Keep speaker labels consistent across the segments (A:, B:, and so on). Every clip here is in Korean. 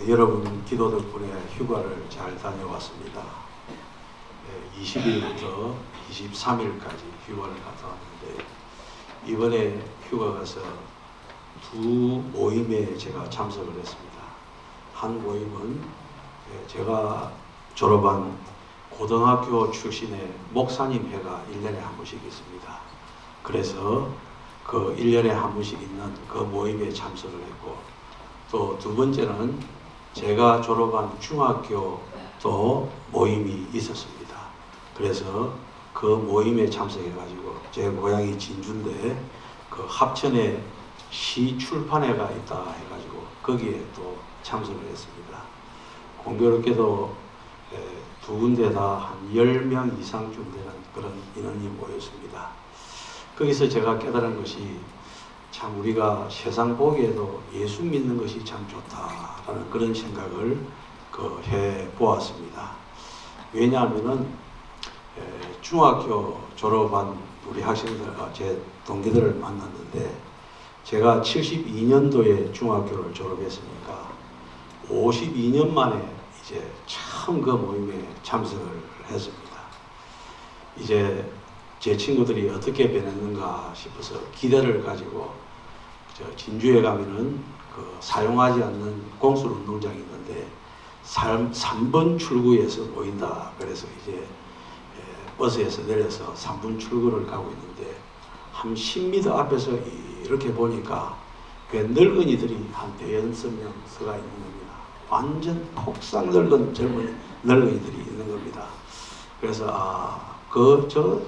A: 여러분 기도 덕분에 휴가를 잘 다녀왔습니다. 20일부터 23일까지 휴가를 갔다 왔는데 이번에 휴가 가서 두 모임에 제가 참석을 했습니다. 한 모임은 제가 졸업한 고등학교 출신의 목사님 회가 1년에 한 번씩 있습니다. 그래서 그 1년에 한 번씩 있는 그 모임에 참석을 했고, 또 두 번째는 제가 졸업한 중학교 또 모임이 있었습니다. 그래서 그 모임에 참석해가지고, 제 고향이 진주인데 그 합천에 시 출판회가 있다 해가지고 거기에 또 참석을 했습니다. 공교롭게도 두 군데 다 한 10명 이상쯤 되는 그런 인원이 모였습니다. 거기서 제가 깨달은 것이, 참 우리가 세상 보기에도 예수 믿는 것이 참 좋다라는 그런 생각을 해 보았습니다. 왜냐하면은 중학교 졸업한 우리 학생들, 제 동기들을 만났는데, 제가 72년도에 중학교를 졸업했으니까 52년 만에 이제 처음 그 모임에 참석을 했습니다. 이제 제 친구들이 어떻게 변했는가 싶어서 기대를 가지고 진주에 가면은 그 사용하지 않는 공술 운동장이 있는데 3번 출구에서 모인다. 그래서 이제 버스에서 내려서 3번 출구를 가고 있는데 한 10m 앞에서 이렇게 보니까 그 늙은이들이 한 5-6명 서가 있는 겁니다. 완전 폭삭 늙은 젊은 늙은이들이 있는 겁니다. 그래서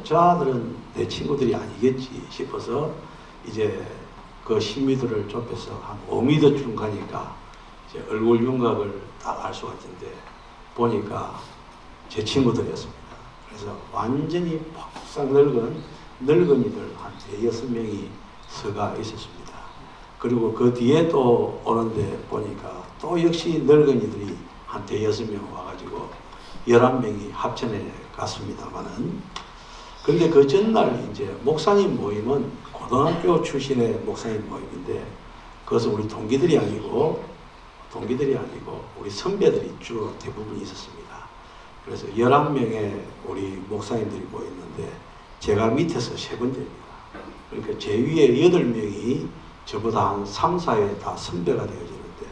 A: 저 아들은 내 친구들이 아니겠지 싶어서 이제 그 10m를 좁혀서 한 5m쯤 가니까 이제 얼굴 윤곽을 딱 알 수가 있는데 보니까 제 친구들이었습니다. 그래서 완전히 폭삭 늙은 늙은이들 한 5-6명이 서가 있었습니다. 그리고 그 뒤에 또 오는데 보니까 또 역시 늙은이들이 한 5-6명 와가지고 11명이 합천에 갔습니다만은, 근데 그 전날 이제 목사님 모임은 고등학교 출신의 목사님 모임인데, 그것은 우리 동기들이 아니고 우리 선배들이 주로 대부분 있었습니다. 그래서 11명의 우리 목사님들이 모였는데 제가 밑에서 세 번째입니다. 그러니까 제 위에 8명이 저보다 한 3-4회 다 선배가 되어지는데,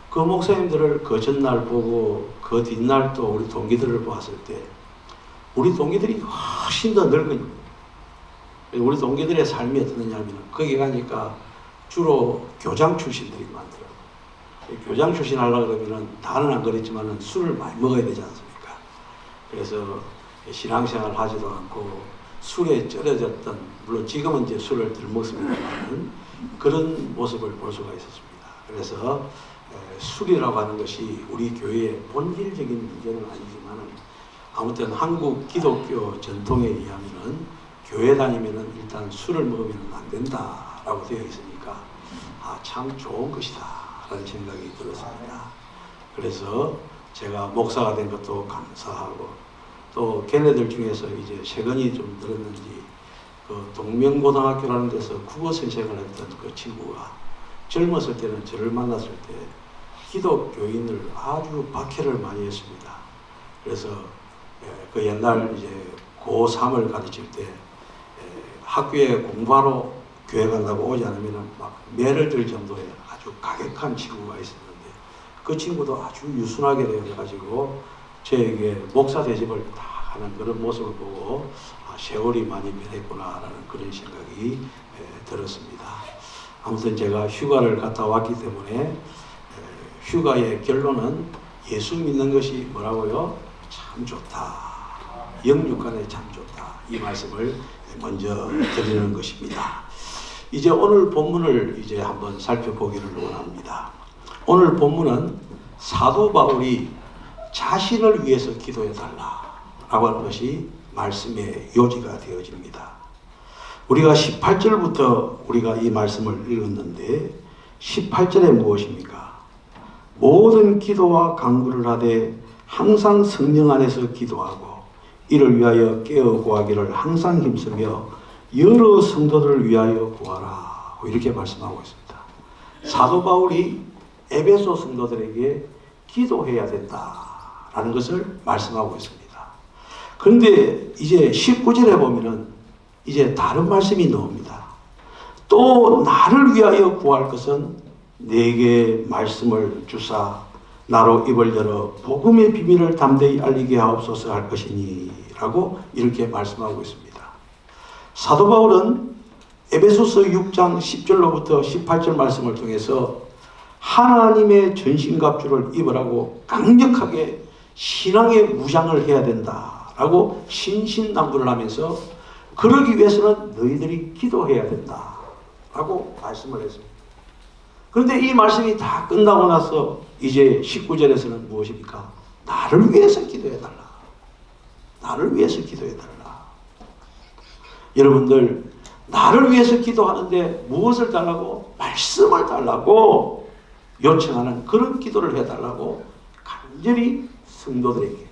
A: 그 목사님들을 그 전날 보고 그 뒷날 또 우리 동기들을 봤을 때 우리 동기들이 훨씬 더 늙은, 우리 동기들의 삶이 어떠냐면 거기 가니까 주로 교장 출신들이 많더라고요. 교장 출신 하려고 그러면은 다는 안 그랬지만은 술을 많이 먹어야 되지 않습니까? 그래서 신앙생활 하지도 않고 술에 쩔어졌던, 물론 지금은 이제 술을 덜 먹습니다만 그런 모습을 볼 수가 있었습니다. 그래서 술이라고 하는 것이 우리 교회의 본질적인 문제는 아니지만, 아무튼 한국 기독교 전통에 의하면은 교회 다니면은 일단 술을 먹으면 안 된다라고 되어 있으니까 참 좋은 것이다 라는 생각이 들었습니다. 그래서 제가 목사가 된 것도 감사하고, 또 걔네들 중에서 이제 세건이 좀 들었는지 그 동명고등학교라는 데서 국어 선생을 했던 그 친구가 젊었을 때는 저를 만났을 때 기독교인을 아주 박해를 많이 했습니다. 그래서 그 옛날 이제 고3을 가르칠 때 학교에 공부하러 교회 간다고 오지 않으면 막 매를 들 정도의 아주 가격한 친구가 있었는데, 그 친구도 아주 유순하게 되어가지고 저에게 목사 대접을 다 하는 그런 모습을 보고 세월이 많이 변했구나라는 그런 생각이 들었습니다. 아무튼 제가 휴가를 갔다 왔기 때문에 휴가의 결론은 예수 믿는 것이 뭐라고요? 참 좋다. 영육간에 참 좋다. 이 말씀을 먼저 드리는 것입니다. 이제 오늘 본문을 이제 한번 살펴보기를 원합니다. 오늘 본문은 사도 바울이 자신을 위해서 기도해 달라라고 하는 것이 말씀의 요지가 되어집니다. 우리가 18절부터 우리가 이 말씀을 읽었는데 18절에 무엇입니까? 모든 기도와 간구를 하되 항상 성령 안에서 기도하고 이를 위하여 깨어 구하기를 항상 힘쓰며 여러 성도들을 위하여 구하라, 이렇게 말씀하고 있습니다. 사도 바울이 에베소 성도들에게 기도해야 된다라는 것을 말씀하고 있습니다. 그런데 이제 19절에 보면은 이제 다른 말씀이 나옵니다. 또 나를 위하여 구할 것은 내게 말씀을 주사 나로 입을 열어 복음의 비밀을 담대히 알리게 하옵소서 할 것이니 라고 이렇게 말씀하고 있습니다. 사도 바울은 에베소서 6장 10절로부터 18절 말씀을 통해서 하나님의 전신갑주를 입으라고 강력하게 신앙의 무장을 해야 된다라고 신신당부를 하면서 그러기 위해서는 너희들이 기도해야 된다라고 말씀을 했습니다. 그런데 이 말씀이 다 끝나고 나서 이제 19절에서는 무엇입니까? 나를 위해서 기도해달라. 나를 위해서 기도해달라. 여러분들 나를 위해서 기도하는데 무엇을 달라고? 말씀을 달라고 요청하는 그런 기도를 해달라고 간절히 성도들에게,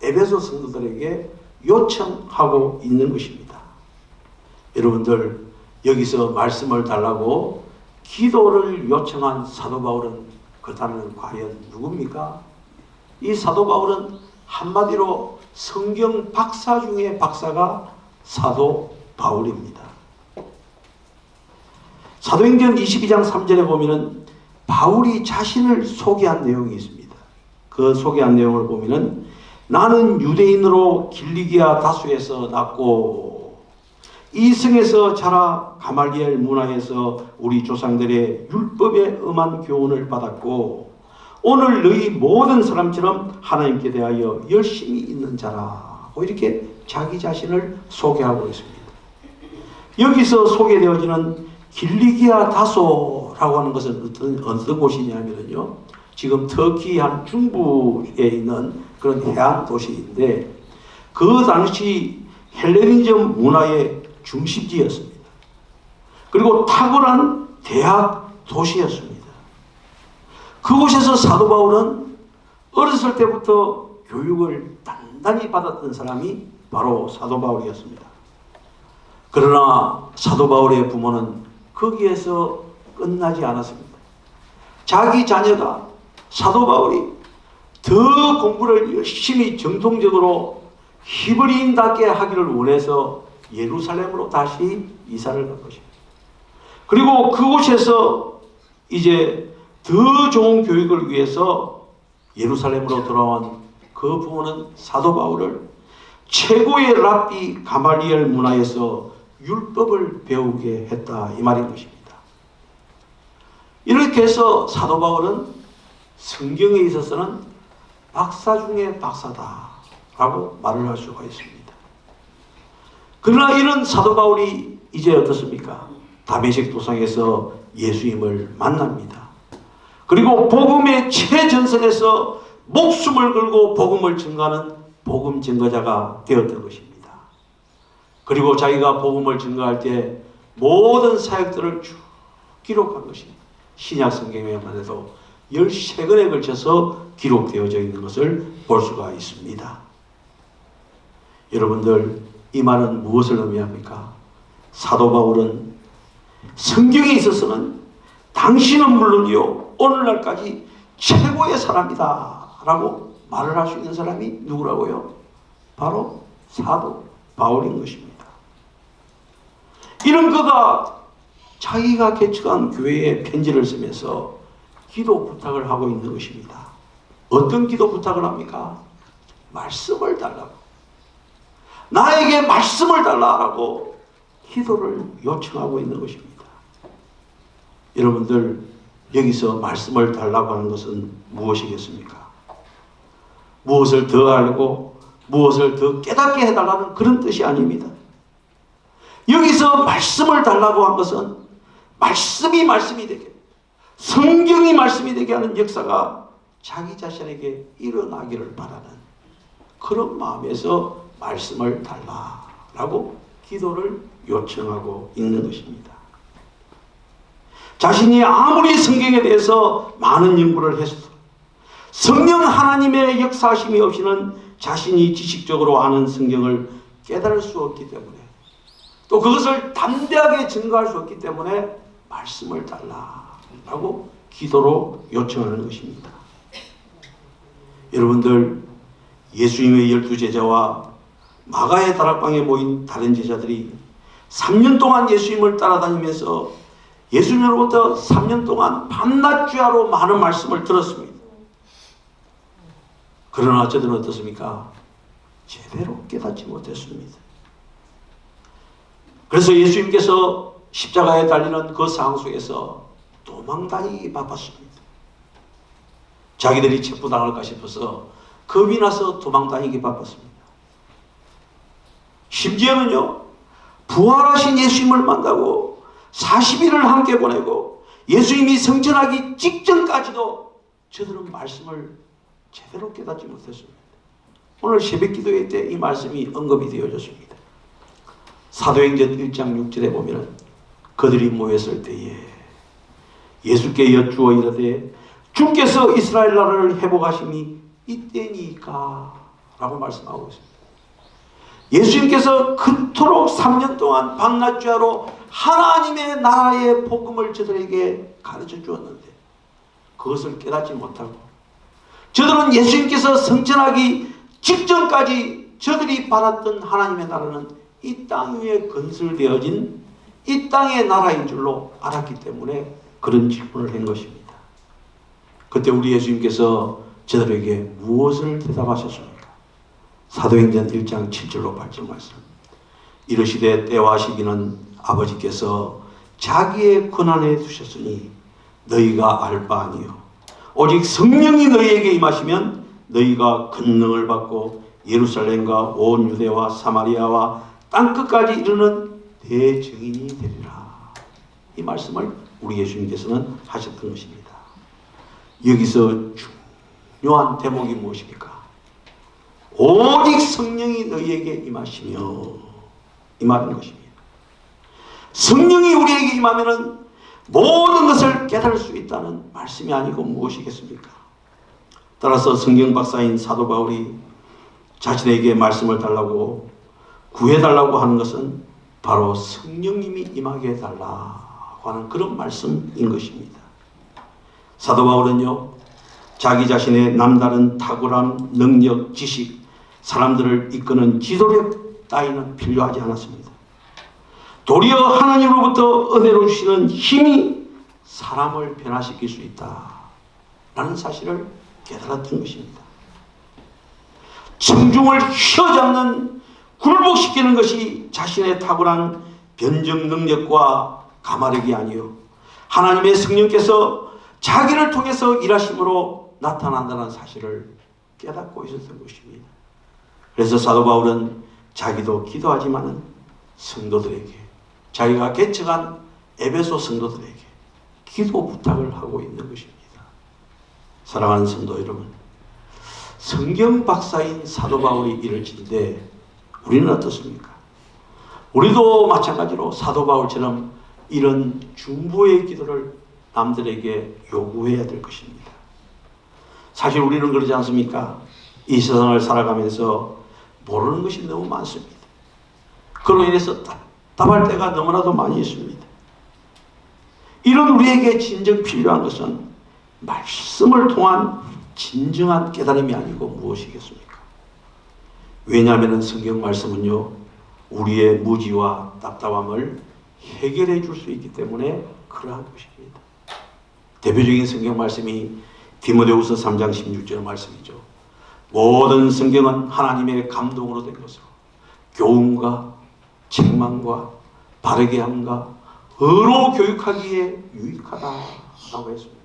A: 에베소 성도들에게 요청하고 있는 것입니다. 여러분들 여기서 말씀을 달라고 기도를 요청한 사도 바울은 그렇다면 과연 누굽니까? 이 사도 바울은 한마디로 성경 박사 중에 박사가 사도 바울입니다. 사도행전 22장 3절에 보면은 바울이 자신을 소개한 내용이 있습니다. 그 소개한 내용을 보면은 나는 유대인으로 길리기아 다수에서 났고 이 성에서 자라 가말리엘 문화에서 우리 조상들의 율법에 엄한 교훈을 받았고 오늘 너희 모든 사람처럼 하나님께 대하여 열심히 있는 자라고 이렇게 자기 자신을 소개하고 있습니다. 여기서 소개되어지는 길리기아 다소라고 하는 것은 어떤 곳이냐면요, 지금 터키 한 중부에 있는 그런 해안 도시인데 그 당시 헬레니즘 문화의 중심지였습니다. 그리고 탁월한 대학 도시였습니다. 그곳에서 사도 바울은 어렸을 때부터 교육을 단단히 받았던 사람이 바로 사도 바울이었습니다. 그러나 사도 바울의 부모는 거기에서 끝나지 않았습니다. 자기 자녀가 사도 바울이 더 공부를 열심히 정통적으로 히브리인답게 하기를 원해서 예루살렘으로 다시 이사를 간 것입니다. 그리고 그곳에서 이제 더 좋은 교육을 위해서 예루살렘으로 돌아온 그 부모는 사도 바울을 최고의 랍비 가말리엘 문화에서 율법을 배우게 했다 이 말인 것입니다. 이렇게 해서 사도 바울은 성경에 있어서는 박사 중에 박사다라고 말을 할 수가 있습니다. 그러나 이런 사도 바울이 이제 어떻습니까? 다메섹 도상에서 예수님을 만납니다. 그리고 복음의 최전선에서 목숨을 걸고 복음을 증거하는 복음 증거자가 되었던 것입니다. 그리고 자기가 복음을 증거할 때 모든 사역들을 쭉 기록한 것입니다. 신약 성경에만 해도 13권에 걸쳐서 기록되어져 있는 것을 볼 수가 있습니다. 여러분들 이 말은 무엇을 의미합니까? 사도 바울은 성경에 있어서는 당신은 물론이요 오늘날까지 최고의 사람이다 라고 말을 할 수 있는 사람이 누구라고요? 바로 사도 바울인 것입니다. 이런 그가 자기가 개척한 교회에 편지를 쓰면서 기도 부탁을 하고 있는 것입니다. 어떤 기도 부탁을 합니까? 말씀을 달라고. 나에게 말씀을 달라고 기도를 요청하고 있는 것입니다. 여러분들 여기서 말씀을 달라고 하는 것은 무엇이겠습니까? 무엇을 더 알고 무엇을 더 깨닫게 해달라는 그런 뜻이 아닙니다. 여기서 말씀을 달라고 한 것은 말씀이 되게, 성경이 말씀이 되게 하는 역사가 자기 자신에게 일어나기를 바라는 그런 마음에서 말씀을 달라라고 기도를 요청하고 있는 것입니다. 자신이 아무리 성경에 대해서 많은 연구를 했어도 성령 하나님의 역사하심이 없이는 자신이 지식적으로 아는 성경을 깨달을 수 없기 때문에 또 그것을 담대하게 증거할 수 없기 때문에 말씀을 달라라고 기도로 요청하는 것입니다. 여러분들, 예수님의 12제자와 마가의 다락방에 모인 다른 제자들이 3년 동안 예수님을 따라다니면서 예수님으로부터 3년 동안 밤낮 주야로 많은 말씀을 들었습니다. 그러나 저들은 어떻습니까? 제대로 깨닫지 못했습니다. 그래서 예수님께서 십자가에 달리는 그 상황 속에서 도망다니기 바빴습니다. 자기들이 체포당할까 싶어서 겁이 나서 도망다니기 바빴습니다. 심지어는요, 부활하신 예수님을 만나고 40일을 함께 보내고 예수님이 승천하기 직전까지도 저들은 말씀을 제대로 깨닫지 못했습니다. 오늘 새벽기도회 때 이 말씀이 언급이 되어졌습니다. 사도행전 1장 6절에 보면 그들이 모였을 때에 예수께 여쭈어 이르되 주께서 이스라엘 나라를 회복하심이 이때니까 라고 말씀하고 있습니다. 예수님께서 그토록 3년 동안 밤낮주야로 하나님의 나라의 복음을 저들에게 가르쳐 주었는데 그것을 깨닫지 못하고 저들은 예수님께서 승천하기 직전까지 저들이 바랐던 하나님의 나라는 이 땅 위에 건설되어진 이 땅의 나라인 줄로 알았기 때문에 그런 질문을 한 것입니다. 그때 우리 예수님께서 저들에게 무엇을 대답하셨습니까? 사도행전 1장 7절로 8절 말씀. 이르시되 때와 시기는 아버지께서 자기의 권한에 두셨으니 너희가 알 바 아니요 오직 성령이 너희에게 임하시면 너희가 권능을 받고 예루살렘과 온 유대와 사마리아와 땅끝까지 이르는 대증인이 되리라. 이 말씀을 우리 예수님께서는 하셨던 것입니다. 여기서 중요한 대목이 무엇입니까? 오직 성령이 너희에게 임하시며 이 말인 것입니다. 성령이 우리에게 임하면은 모든 것을 깨달을 수 있다는 말씀이 아니고 무엇이겠습니까? 따라서 성경 박사인 사도 바울이 자신에게 말씀을 달라고 구해달라고 하는 것은 바로 성령님이 임하게 해달라고 하는 그런 말씀인 것입니다. 사도 바울은요, 자기 자신의 남다른 탁월함, 능력, 지식, 사람들을 이끄는 지도력 따위는 필요하지 않았습니다. 도리어 하나님으로부터 은혜로 주시는 힘이 사람을 변화시킬 수 있다라는 사실을 깨달았던 것입니다. 청중을 휘어잡는 굴복시키는 것이 자신의 탁월한 변정 능력과 가마력이 아니요 하나님의 성령께서 자기를 통해서 일하심으로 나타난다는 사실을 깨닫고 있었던 것입니다. 그래서 사도 바울은 자기도 기도하지만은 성도들에게 자기가 개척한 에베소 성도들에게 기도 부탁을 하고 있는 것입니다. 사랑하는 성도 여러분, 성경 박사인 사도 바울이 이를 짓는데 우리는 어떻습니까? 우리도 마찬가지로 사도 바울처럼 이런 중보의 기도를 남들에게 요구해야 될 것입니다. 사실 우리는 그러지 않습니까? 이 세상을 살아가면서 모르는 것이 너무 많습니다. 그로 인해서 답답할 때가 너무나도 많이 있습니다. 이런 우리에게 진정 필요한 것은 말씀을 통한 진정한 깨달음이 아니고 무엇이겠습니까? 왜냐하면 성경 말씀은요, 우리의 무지와 답답함을 해결해 줄 수 있기 때문에 그러한 것입니다. 대표적인 성경 말씀이 디모데후서 3장 16절 말씀이죠. 모든 성경은 하나님의 감동으로 된 것으로 교훈과 책망과 바르게 함과 의로 교육하기에 유익하다라고 했습니다.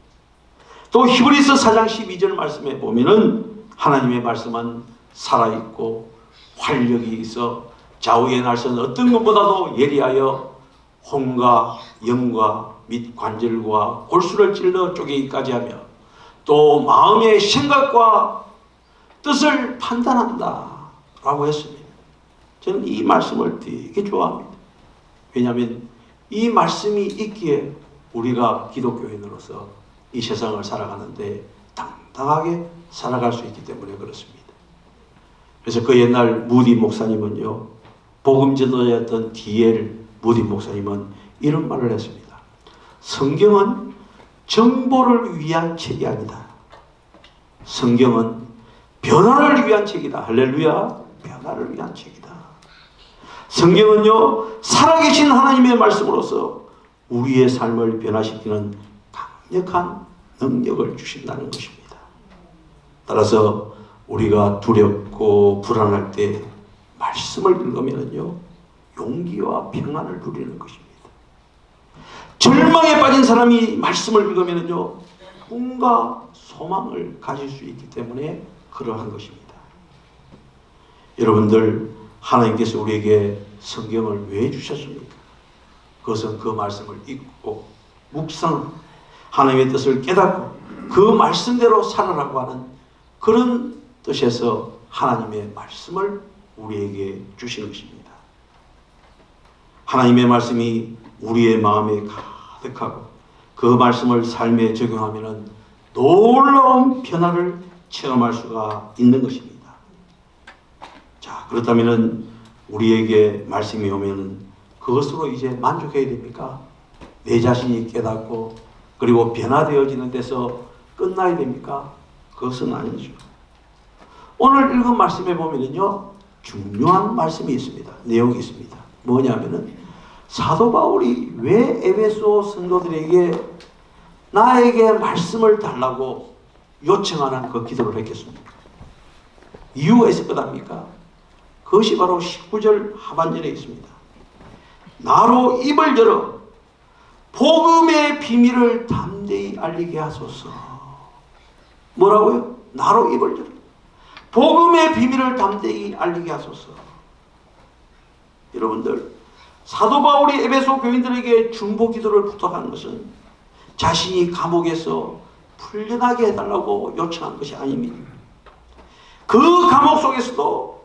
A: 또 히브리서 4장 12절 말씀에 보면은 하나님의 말씀은 살아있고 활력이 있어 좌우의 날선 어떤 것보다도 예리하여 혼과 영과 및 관절과 골수를 찔러 쪼개기까지 하며 또 마음의 생각과 뜻을 판단한다 라고 했습니다. 저는 이 말씀을 되게 좋아합니다. 왜냐하면 이 말씀이 있기에 우리가 기독교인으로서 이 세상을 살아가는데 당당하게 살아갈 수 있기 때문에 그렇습니다. 그래서 그 옛날 무디 목사님은요, 복음 전도자였던 D.L. 무디 목사님은 이런 말을 했습니다. 성경은 정보를 위한 책이 아니다. 성경은 변화를 위한 책이다. 할렐루야. 변화를 위한 책이다. 성경은요, 살아계신 하나님의 말씀으로서 우리의 삶을 변화시키는 강력한 능력을 주신다는 것입니다. 따라서 우리가 두렵고 불안할 때 말씀을 읽으면요, 용기와 평안을 누리는 것입니다. 절망에 빠진 사람이 말씀을 읽으면요, 꿈과 소망을 가질 수 있기 때문에 그러한 것입니다. 여러분들, 하나님께서 우리에게 성경을 왜 주셨습니까? 그것은 그 말씀을 읽고 묵상, 하나님의 뜻을 깨닫고 그 말씀대로 살아라고 하는 그런 뜻에서 하나님의 말씀을 우리에게 주신 것입니다. 하나님의 말씀이 우리의 마음에 가득하고 그 말씀을 삶에 적용하면 놀라운 변화를 체험할 수가 있는 것입니다. 자, 그렇다면 우리에게 말씀이 오면 그것으로 이제 만족해야 됩니까? 내 자신이 깨닫고 그리고 변화되어지는 데서 끝나야 됩니까? 그것은 아니죠. 오늘 읽은 말씀에 보면요, 중요한 말씀이 있습니다. 내용이 있습니다. 뭐냐면은 사도 바울이 왜 에베소 성도들에게 나에게 말씀을 달라고 요청하는 그 기도를 했겠습니까? 이유가 있을 것 아닙니까? 그것이 바로 19절 하반절에 있습니다. 나로 입을 열어 복음의 비밀을 담대히 알리게 하소서. 뭐라고요? 나로 입을 열어 복음의 비밀을 담대히 알리게 하소서. 여러분들, 사도 바울이 에베소 교인들에게 중보 기도를 부탁한 것은 자신이 감옥에서 풀려나게 해달라고 요청한 것이 아닙니다. 그 감옥 속에서도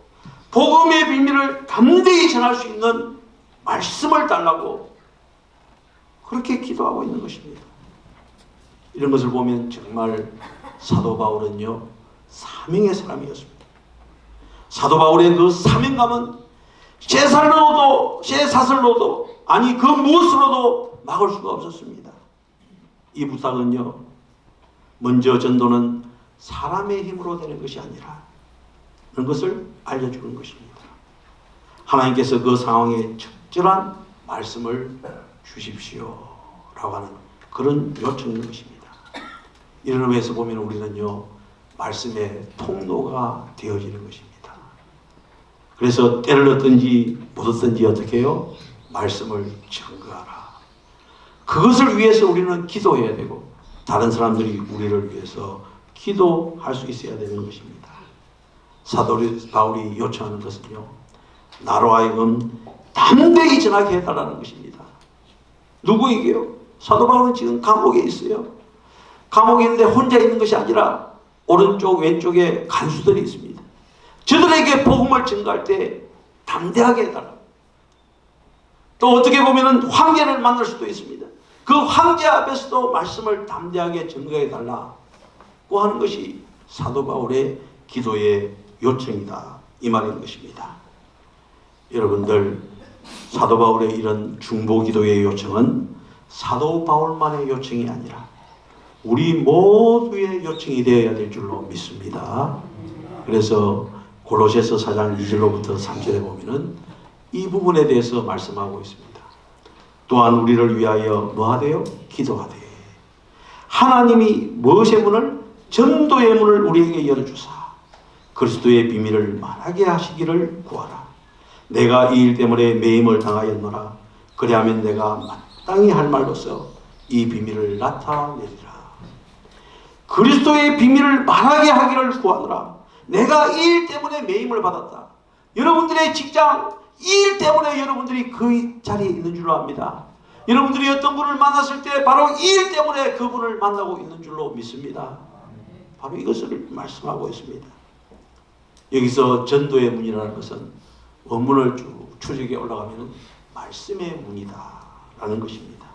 A: 복음의 비밀을 담대히 전할 수 있는 말씀을 달라고 그렇게 기도하고 있는 것입니다. 이런 것을 보면 정말 사도 바울은요, 사명의 사람이었습니다. 사도 바울의 그 사명감은 쇠사슬로도 아니 그 무엇으로도 막을 수가 없었습니다. 이 부탁은요, 먼저 전도는 사람의 힘으로 되는 것이 아니라 그런 것을 알려주는 것입니다. 하나님께서 그 상황에 적절한 말씀을 주십시오 라고 하는 그런 요청인 것입니다. 이런 의미에서 보면 우리는요, 말씀의 통로가 되어지는 것입니다. 그래서 때를 얻든지 못 얻든지 어떻게 해요? 말씀을 증거하라. 그것을 위해서 우리는 기도해야 되고 다른 사람들이 우리를 위해서 기도할 수 있어야 되는 것입니다. 사도 바울이 요청하는 것은요, 나로 하여금 담대히 전하게 해달라는 것입니다. 누구에게요? 사도 바울은 지금 감옥에 있어요. 감옥에 있는데 혼자 있는 것이 아니라 오른쪽 왼쪽에 간수들이 있습니다. 저들에게 복음을 증거할 때 담대하게 해달라. 또 어떻게 보면 황제를 만날 수도 있습니다. 그 황제 앞에서도 말씀을 담대하게 증거해 달라고 하는 것이 사도 바울의 기도의 요청이다, 이 말인 것입니다. 여러분들, 사도 바울의 이런 중보 기도의 요청은 사도 바울만의 요청이 아니라 우리 모두의 요청이 되어야 될 줄로 믿습니다. 그래서 골로새서 4장 2절로부터 3절에 보면은 이 부분에 대해서 말씀하고 있습니다. 또한 우리를 위하여 뭐하되요? 기도하되 하나님이 무엇의 문을? 전도의 문을 우리에게 열어주사 그리스도의 비밀을 말하게 하시기를 구하라. 내가 이 일 때문에 매임을 당하였노라. 그리하면 내가 마땅히 할 말로서 이 비밀을 나타내리라. 그리스도의 비밀을 말하게 하기를 구하노라. 내가 이 일 때문에 매임을 받았다. 여러분들의 직장, 이 일 때문에 여러분들이 그 자리에 있는 줄로 압니다. 여러분들이 어떤 분을 만났을 때 바로 이 일 때문에 그분을 만나고 있는 줄로 믿습니다. 바로 이것을 말씀하고 있습니다. 여기서 전도의 문이라는 것은 원문을 쭉 추적해 올라가면 말씀의 문이다 라는 것입니다.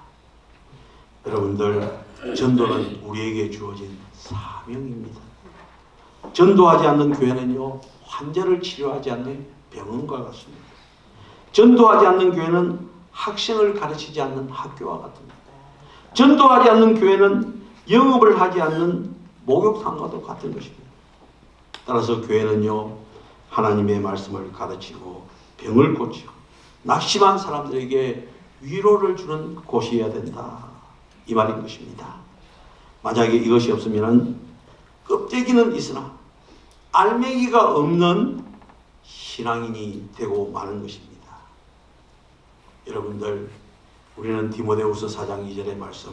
A: 여러분들, 전도는 우리에게 주어진 사명입니다. 전도하지 않는 교회는요, 환자를 치료하지 않는 병원과 같습니다. 전도하지 않는 교회는 학생을 가르치지 않는 학교와 같습니다. 전도하지 않는 교회는 영업을 하지 않는 목욕탕과도 같은 것입니다. 따라서 교회는요, 하나님의 말씀을 가르치고 병을 고치고 낙심한 사람들에게 위로를 주는 곳이어야 된다, 이 말인 것입니다. 만약에 이것이 없으면 껍데기는 있으나 알맹이가 없는 신앙인이 되고 마는 것입니다. 여러분들, 우리는 디모데후서 4장 2절의 말씀,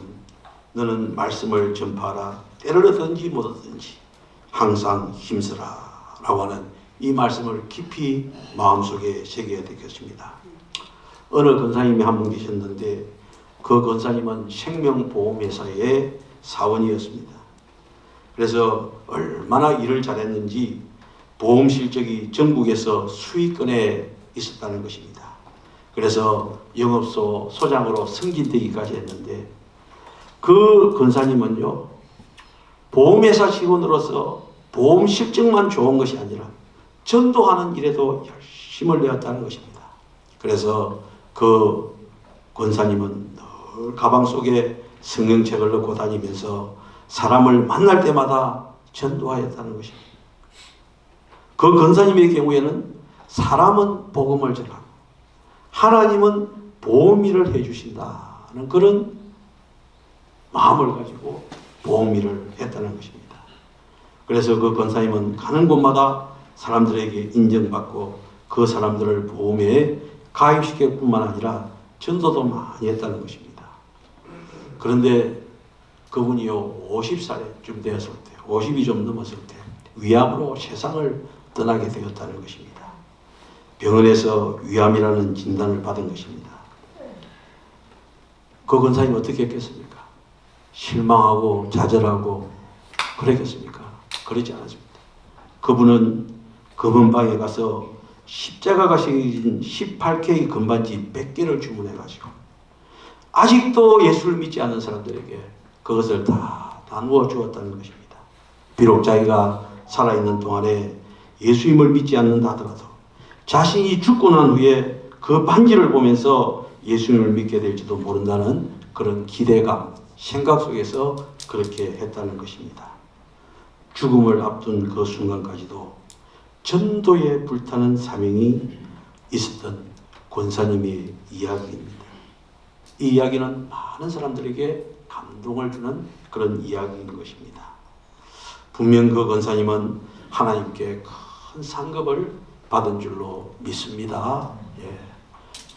A: 너는 말씀을 전파하라, 때를 얻든지 못 얻든지 항상 힘쓰라 라고 하는 이 말씀을 깊이 마음속에 새겨야 되겠습니다. 어느 권사님이 한 분 계셨는데 그 권사님은 생명보험회사의 사원이었습니다. 그래서 얼마나 일을 잘했는지 보험 실적이 전국에서 수익권에 있었다는 것입니다. 그래서 영업소 소장으로 승진되기까지 했는데 그 권사님은요, 보험회사 직원으로서 보험 실적만 좋은 것이 아니라 전도하는 일에도 열심을 내었다는 것입니다. 그래서 그 권사님은 늘 가방 속에 성경책을 넣고 다니면서 사람을 만날 때마다 전도하였다는 것입니다. 그 권사님의 경우에는 사람은 복음을 전하고 하나님은 보험 일을 해주신다는 그런 마음을 가지고 보험 일을 했다는 것입니다. 그래서 그 권사님은 가는 곳마다 사람들에게 인정받고 그 사람들을 보험에 가입시킬 뿐만 아니라 전도도 많이 했다는 것입니다. 그런데 그분이요, 50살쯤 되었을 때, 50이 좀 넘었을 때 위암으로 세상을 떠나게 되었다는 것입니다. 병원에서 위암이라는 진단을 받은 것입니다. 그 권사님은 어떻게 했겠습니까? 실망하고 좌절하고 그랬겠습니까? 그러지 않았습니다. 그분은 금은방에 가서 십자가가 새겨진 18K 금반지 100개를 주문해가지고 아직도 예수를 믿지 않는 사람들에게 그것을 다 나누어 주었다는 것입니다. 비록 자기가 살아있는 동안에 예수님을 믿지 않는다 하더라도 자신이 죽고 난 후에 그 반지를 보면서 예수님을 믿게 될지도 모른다는 그런 기대감, 생각 속에서 그렇게 했다는 것입니다. 죽음을 앞둔 그 순간까지도 전도에 불타는 사명이 있었던 권사님의 이야기입니다. 이 이야기는 많은 사람들에게 감동을 주는 그런 이야기인 것입니다. 분명 그 권사님은 하나님께 큰 상급을 받은 줄로 믿습니다.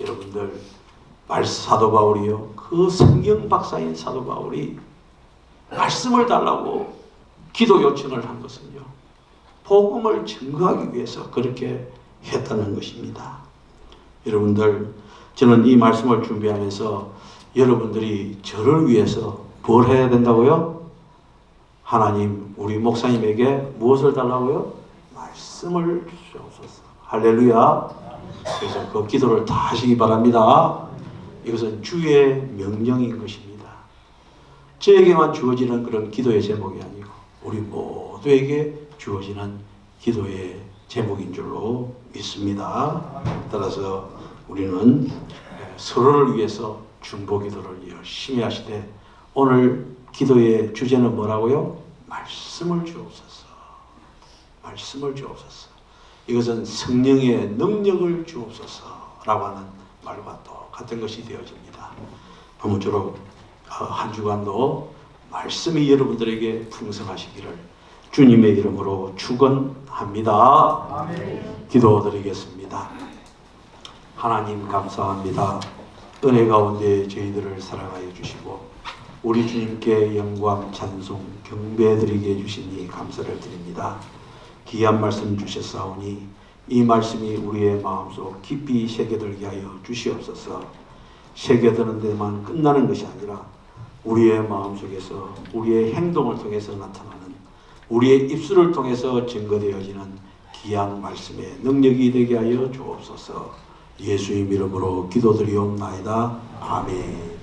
A: 여러분들, 사도 바울이요, 그 성경 박사인 사도 바울이 말씀을 달라고 기도 요청을 한 것은요, 복음을 증거하기 위해서 그렇게 했다는 것입니다. 여러분들, 저는 이 말씀을 준비하면서 여러분들이 저를 위해서 뭘 해야 된다고요? 하나님, 우리 목사님에게 무엇을 달라고요? 말씀을 주옵소서. 할렐루야. 그래서 그 기도를 다 하시기 바랍니다. 이것은 주의 명령인 것입니다. 저에게만 주어지는 그런 기도의 제목이 아니고 우리 모두에게 주어지는 기도의 제목인 줄로 믿습니다. 따라서 우리는 서로를 위해서 중보 기도를 열심히 하시되, 오늘 기도의 주제는 뭐라고요? 말씀을 주옵소서. 말씀을 주옵소서. 이것은 성령의 능력을 주옵소서라고 하는 말과 똑같은 것이 되어집니다. 아무쪼록 한 주간도 말씀이 여러분들에게 풍성하시기를 주님의 이름으로 축원합니다. 아멘. 기도드리겠습니다. 하나님, 감사합니다. 은혜 가운데 저희들을 사랑하여 주시고 우리 주님께 영광, 찬송, 경배드리게 해주시니 감사를 드립니다. 귀한 말씀 주셨사오니 이 말씀이 우리의 마음속 깊이 새겨들게 하여 주시옵소서. 새겨드는 데만 끝나는 것이 아니라 우리의 마음속에서 우리의 행동을 통해서 나타나는, 우리의 입술을 통해서 증거되어지는 귀한 말씀의 능력이 되게 하여 주옵소서. 예수의 이름으로 기도드리옵나이다. 아멘.